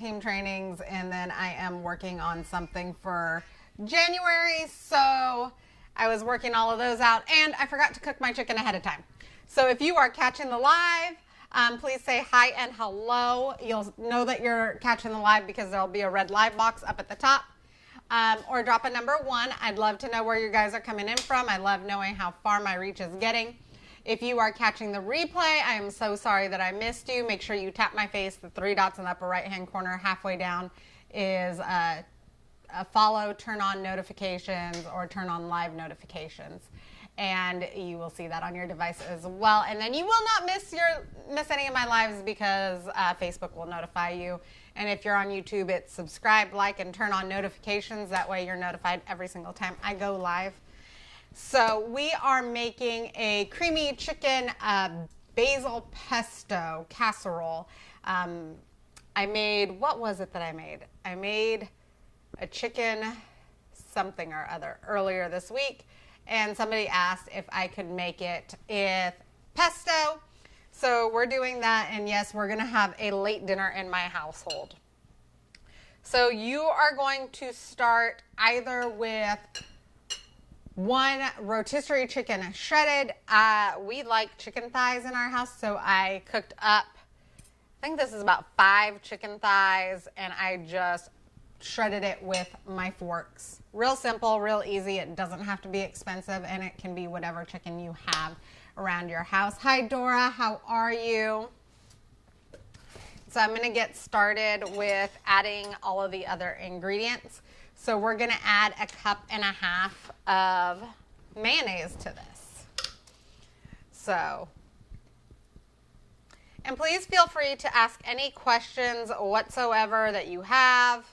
team trainings, and then I am working on something for January. So I was working all of those out, and I forgot to cook my chicken ahead of time. So if you are catching the live, please say hi and hello. You'll know that you're catching the live because there'll be a red live box up at the top. Or drop a number 1. I'd love to know where you guys are coming in from. I love knowing how far my reach is getting. If you are catching the replay, I am so sorry that I missed you. Make sure you tap my face. The 3 dots in the upper right hand corner halfway down is a follow, turn on notifications, or turn on live notifications. And you will see that on your device as well. And then you will not miss any of my lives because Facebook will notify you. And if you're on YouTube, it's subscribe, like, and turn on notifications. That way you're notified every single time I go live. So we are making a creamy chicken basil pesto casserole. I made, what was it that I made? I made a chicken something or other earlier this week. And somebody asked if I could make it with pesto. So we're doing that, and yes, we're going to have a late dinner in my household. So you are going to start either with 1 rotisserie chicken shredded. We like chicken thighs in our house, so I cooked up, I think this is about 5 chicken thighs, and I just shredded it with my forks. Real simple, real easy. It doesn't have to be expensive, and it can be whatever chicken you have around your house. Hi Dora, how are you? So I'm going to get started with adding all of the other ingredients. So we're going to add 1.5 cups of mayonnaise to this. So, and please feel free to ask any questions whatsoever that you have.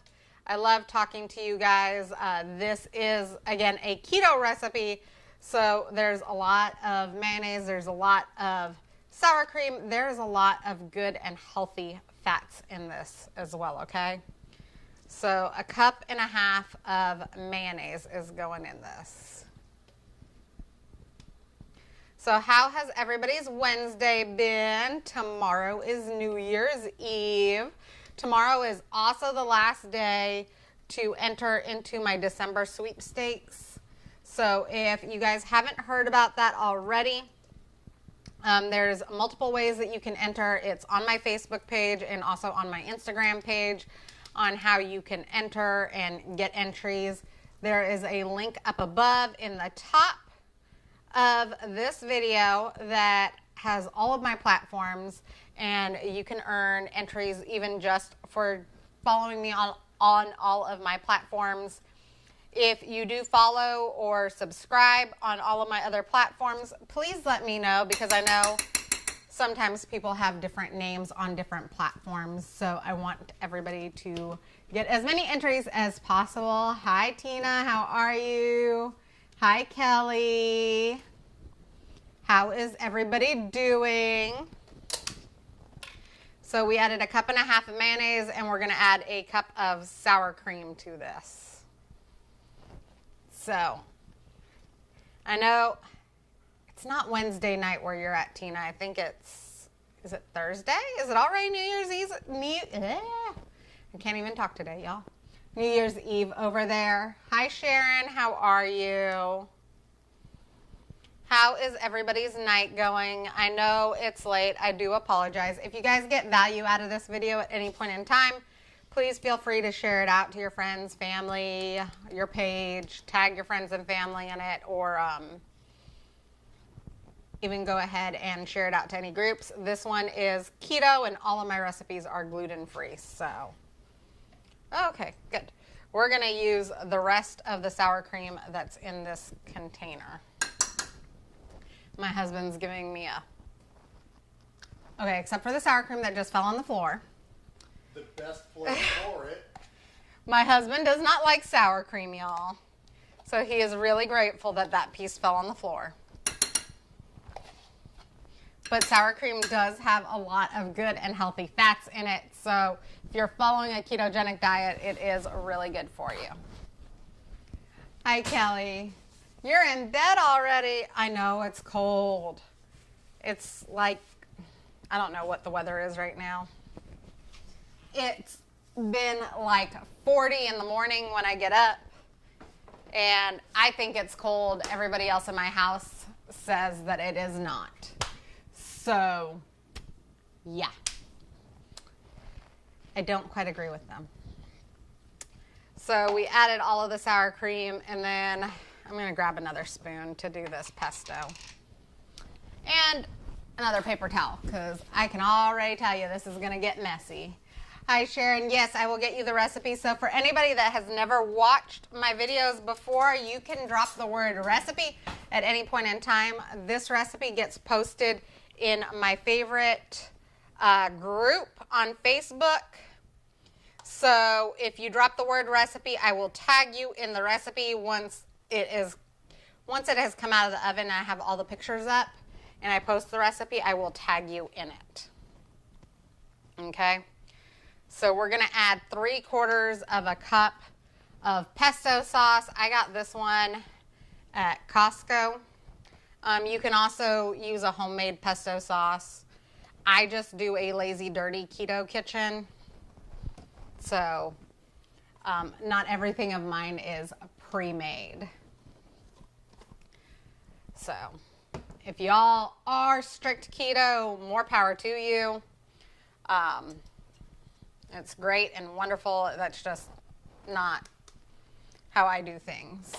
I love talking to you guys. This is, again, a keto recipe. So there's a lot of mayonnaise, there's a lot of sour cream, there's a lot of good and healthy fats in this as well, okay? So 1.5 cups of mayonnaise is going in this. So how has everybody's Wednesday been? Tomorrow is New Year's Eve. Tomorrow is also the last day to enter into my December sweepstakes. So if you guys haven't heard about that already, there's multiple ways that you can enter. It's on my Facebook page and also on my Instagram page on how you can enter and get entries. There is a link up above in the top of this video that has all of my platforms, and you can earn entries even just for following me on all of my platforms. If you do follow or subscribe on all of my other platforms, please let me know, because I know sometimes people have different names on different platforms. So I want everybody to get as many entries as possible. Hi, Tina. How are you? Hi, Kelly. How is everybody doing? So we added 1.5 cups of mayonnaise, and we're going to add 1 cup of sour cream to this. So, I know it's not Wednesday night where you're at, Tina. I think is it Thursday? Is it already New Year's Eve? I can't even talk today, y'all. New Year's Eve over there. Hi, Sharon. How are you? How is everybody's night going? I know it's late. I do apologize. If you guys get value out of this video at any point in time, please feel free to share it out to your friends, family, your page, tag your friends and family in it, or even go ahead and share it out to any groups. This one is keto, and all of my recipes are gluten-free. So, okay, good. We're going to use the rest of the sour cream that's in this container. My husband's giving me okay, except for the sour cream that just fell on the floor. The best place for it. My husband does not like sour cream, y'all. So he is really grateful that that piece fell on the floor. But sour cream does have a lot of good and healthy fats in it. So if you're following a ketogenic diet, it is really good for you. Hi, Kelly. You're in bed already. I know, it's cold. It's like, I don't know what the weather is right now. It's been like 40 in the morning when I get up, and I think it's cold. Everybody else in my house says that it is not. So, yeah. I don't quite agree with them. So we added all of the sour cream, and then I'm going to grab another spoon to do this pesto. And another paper towel, because I can already tell you this is going to get messy. Hi, Sharon. Yes, I will get you the recipe. So for anybody that has never watched my videos before, you can drop the word recipe at any point in time. This recipe gets posted in my favorite group on Facebook. So if you drop the word recipe, I will tag you in the recipe once it has come out of the oven and I have all the pictures up and I post the recipe, I will tag you in it. Okay? So we're going to add 3/4 of a cup of pesto sauce. I got this one at Costco. You can also use a homemade pesto sauce. I just do a lazy, dirty keto kitchen. So not everything of mine is pre-made. So if y'all are strict keto, more power to you. It's great and wonderful. That's just not how I do things.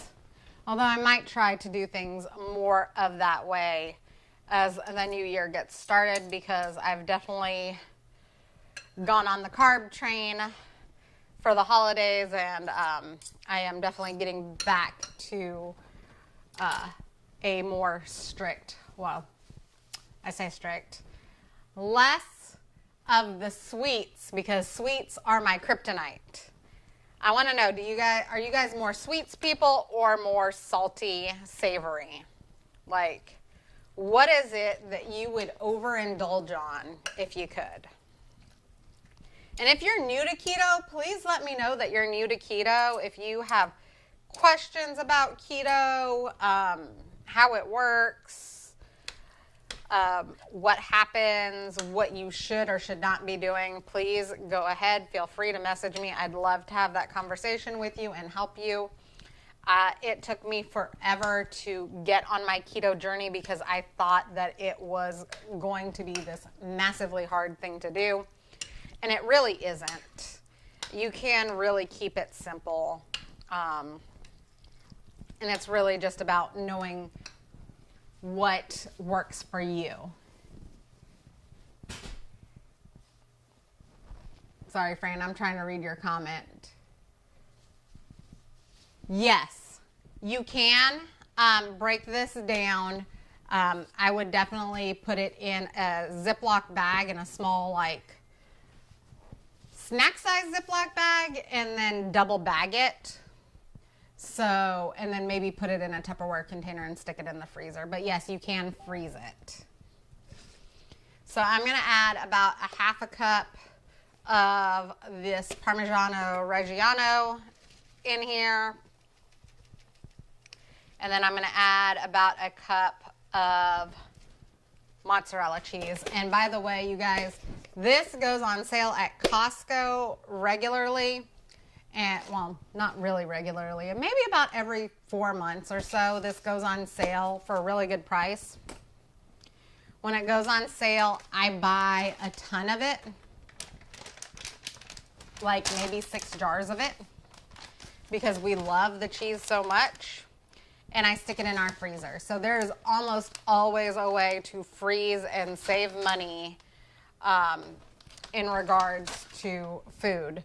Although I might try to do things more of that way as the new year gets started, because I've definitely gone on the carb train for the holidays, and I am definitely getting back to a more strict, well, I say strict, less of the sweets, because sweets are my kryptonite. I want to know, are you guys more sweets people or more salty, savory? Like, what is it that you would overindulge on if you could? And if you're new to keto, please let me know that you're new to keto. If you have questions about keto, how it works, what happens, what you should or should not be doing, please go ahead. Feel free to message me. I'd love to have that conversation with you and help you. It took me forever to get on my keto journey because I thought that it was going to be this massively hard thing to do. And it really isn't. You can really keep it simple. And it's really just about knowing what works for you. Sorry, Fran, I'm trying to read your comment. Yes, you can break this down. I would definitely put it in a Ziploc bag, in a small, like, snack size Ziploc bag, and then double bag it. So, and then maybe put it in a Tupperware container and stick it in the freezer. But yes, you can freeze it. So I'm going to add about a 1/2 cup of this Parmigiano Reggiano in here. And then I'm going to add about a cup of mozzarella cheese. And by the way, you guys, this goes on sale at Costco regularly. And, well, not really regularly. Maybe about every 4 months or so, this goes on sale for a really good price. When it goes on sale, I buy a ton of it. Like maybe 6 jars of it. Because we love the cheese so much. And I stick it in our freezer. So there's almost always a way to freeze and save money in regards to food.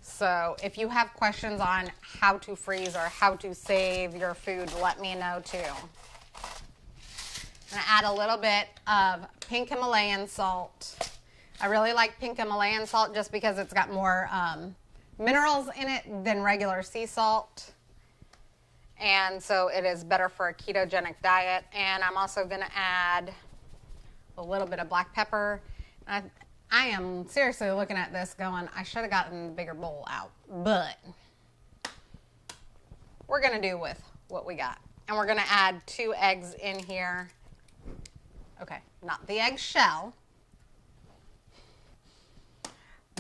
So if you have questions on how to freeze or how to save your food, let me know too. I'm going to add a little bit of pink Himalayan salt. I really like pink Himalayan salt just because it's got more minerals in it than regular sea salt. And so it is better for a ketogenic diet. And I'm also going to add a little bit of black pepper. I am seriously looking at this going, I should have gotten the bigger bowl out. But we're going to do with what we got. And we're going to add 2 eggs in here. Okay, not the egg shell.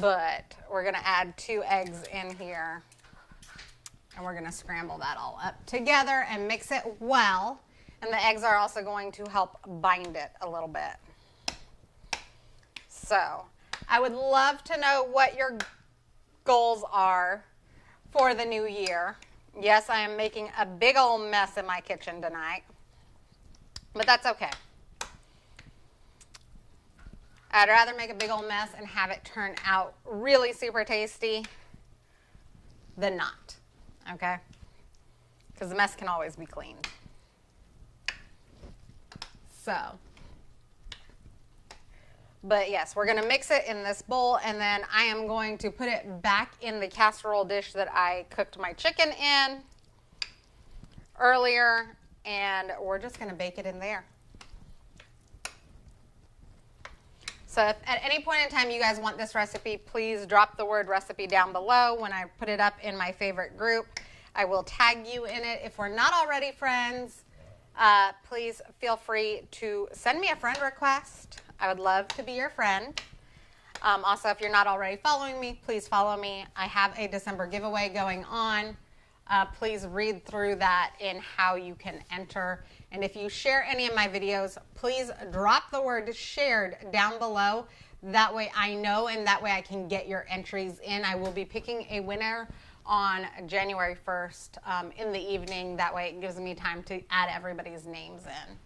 but we're gonna add 2 eggs in here, and we're gonna scramble that all up together and mix it well. And the eggs are also going to help bind it a little bit. So I would love to know what your goals are for the new year. Yes, I am making a big old mess in my kitchen tonight, but that's okay. I'd rather make a big old mess and have it turn out really super tasty than not, okay? Because the mess can always be cleaned. So, but yes, we're going to mix it in this bowl, and then I am going to put it back in the casserole dish that I cooked my chicken in earlier, and we're just going to bake it in there. So if at any point in time you guys want this recipe, please drop the word recipe down below. When I put it up in my favorite group, I will tag you in it. If we're not already friends, please feel free to send me a friend request. I would love to be your friend. Also, if you're not already following me, please follow me. I have a December giveaway going on. Please read through that in how you can enter. And if you share any of my videos, please drop the word shared down below. That way I know, and that way I can get your entries in. I will be picking a winner on January 1st in the evening. That way it gives me time to add everybody's names in.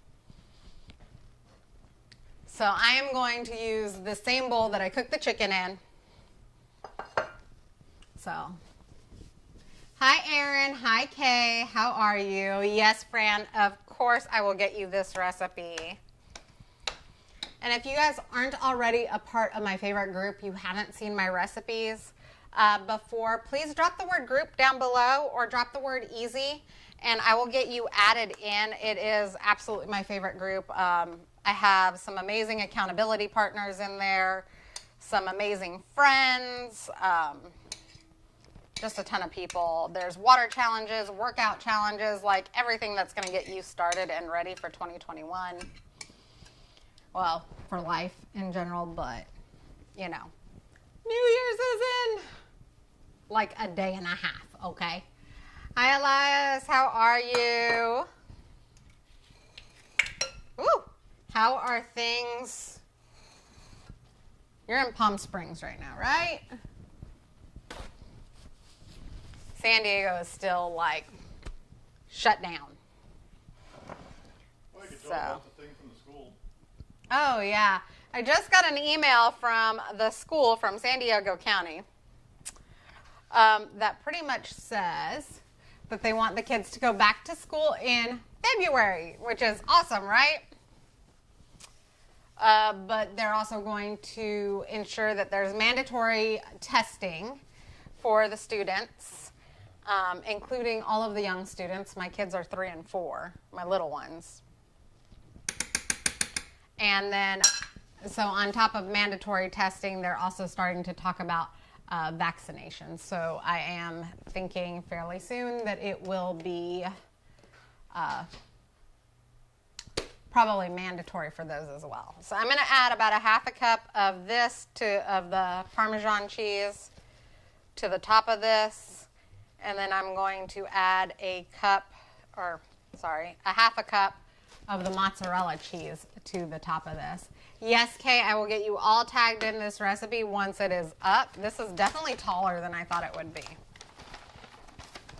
So I am going to use the same bowl that I cooked the chicken in. So, hi Erin, hi Kay, how are you? Yes, Fran, of course I will get you this recipe. And if you guys aren't already a part of my favorite group, you haven't seen my recipes before, please drop the word group down below or drop the word easy and I will get you added in. It is absolutely my favorite group. I have some amazing accountability partners in there, some amazing friends, just a ton of people. There's water challenges, workout challenges, like everything that's going to get you started and ready for 2021. Well, for life in general, but, you know, New Year's is in like a day and a half, okay? Hi, Elias. How are you? Ooh. How are things? You're in Palm Springs right now, right? San Diego is still like shut down. Well, you could tell about the thing from the school. Oh, yeah. I just got an email from the school from San Diego County that pretty much says that they want the kids to go back to school in February, which is awesome, right? But they're also going to ensure that there's mandatory testing for the students, including all of the young students. My kids are 3 and 4, my little ones. And then, so on top of mandatory testing, they're also starting to talk about vaccinations. So I am thinking fairly soon that it will be probably mandatory for those as well. So I'm going to add about a half a cup of this of the Parmesan cheese to the top of this, and then I'm going to add a half a cup of the mozzarella cheese to the top of this. Yes, Kay, I will get you all tagged in this recipe once it is up. This is definitely taller than I thought it would be.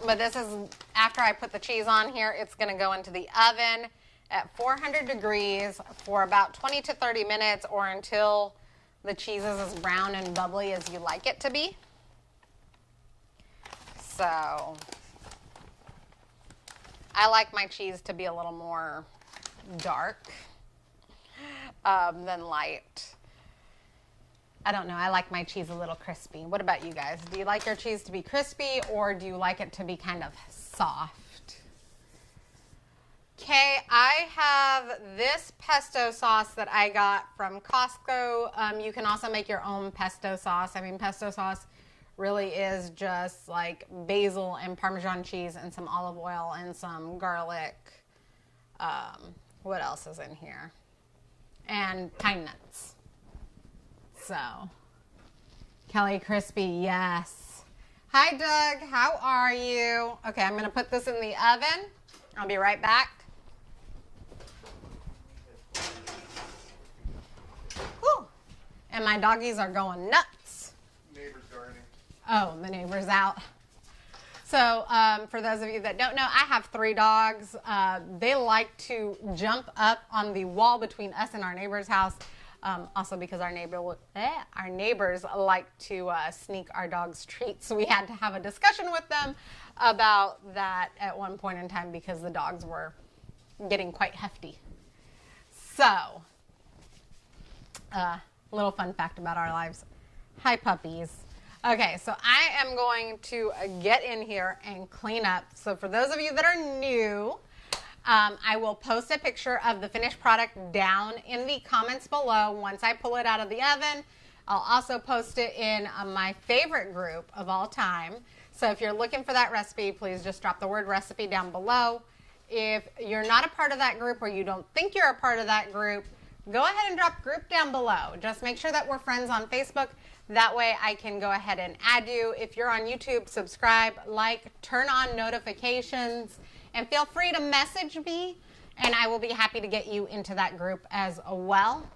But this is, after I put the cheese on here, it's going to go into the oven at 400 degrees for about 20 to 30 minutes, or until the cheese is as brown and bubbly as you like it to be. So I like my cheese to be a little more dark than light. I don't know. I like my cheese a little crispy. What about you guys? Do you like your cheese to be crispy, or do you like it to be kind of soft? Okay, I have this pesto sauce that I got from Costco. You can also make your own pesto sauce. I mean, pesto sauce really is just like basil and Parmesan cheese and some olive oil and some garlic. What else is in here? And pine nuts. So, Kelly Crispy, yes. Hi, Doug. How are you? Okay, I'm going to put this in the oven. I'll be right back. Whew. And my doggies are going nuts. Neighbor's gardening. Oh, the neighbor's out. So for those of you that don't know, I have 3 dogs. They like to jump up on the wall between us and our neighbor's house. Also because our neighbors like to sneak our dogs treats. So we had to have a discussion with them about that at one point in time because the dogs were getting quite hefty. So, little fun fact about our lives. Hi, puppies. Okay, so I am going to get in here and clean up. So for those of you that are new, I will post a picture of the finished product down in the comments below once I pull it out of the oven. I'll also post it in my favorite group of all time. So if you're looking for that recipe, please just drop the word recipe down below. If you're not a part of that group or you don't think you're a part of that group, go ahead and drop group down below. Just make sure that we're friends on Facebook. That way I can go ahead and add you. If you're on YouTube, subscribe, like, turn on notifications, and feel free to message me, and I will be happy to get you into that group as well.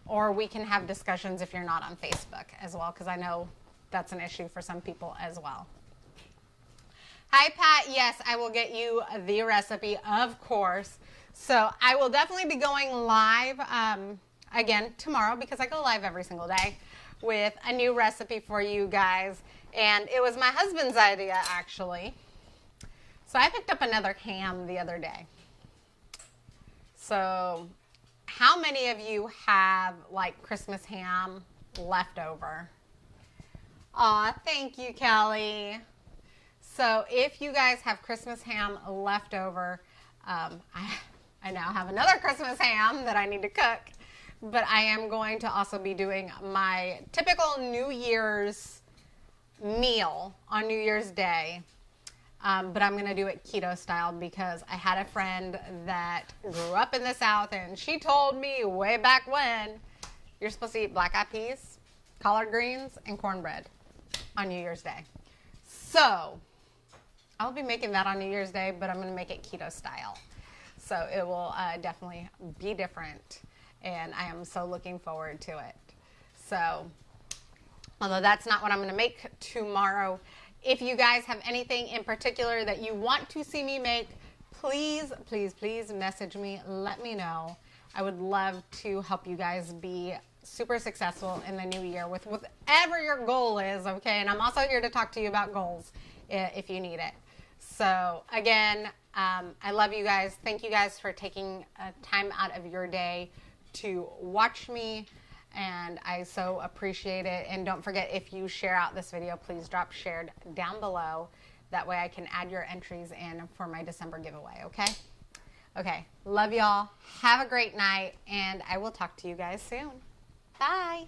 Or we can have discussions if you're not on Facebook as well, because I know that's an issue for some people as well. Hi, Pat. Yes, I will get you the recipe, of course. So I will definitely be going live again tomorrow because I go live every single day with a new recipe for you guys. And it was my husband's idea, actually. So I picked up another ham the other day. So how many of you have like Christmas ham left over? Aw, thank you, Kelly. So if you guys have Christmas ham left over, I now have another Christmas ham that I need to cook. But I am going to also be doing my typical New Year's meal on New Year's Day. But I'm going to do it keto style because I had a friend that grew up in the South and she told me way back when you're supposed to eat black-eyed peas, collard greens, and cornbread on New Year's Day. So I'll be making that on New Year's Day, but I'm going to make it keto style. So it will definitely be different, and I am so looking forward to it. So although that's not what I'm going to make tomorrow, if you guys have anything in particular that you want to see me make, please, please, please message me. Let me know. I would love to help you guys be super successful in the new year with whatever your goal is, okay? And I'm also here to talk to you about goals if you need it. So again, I love you guys. Thank you guys for taking time out of your day to watch me, and I so appreciate it. And don't forget, if you share out this video, please drop shared down below. That way I can add your entries in for my December giveaway, okay? Okay, love y'all. Have a great night, and I will talk to you guys soon. Bye.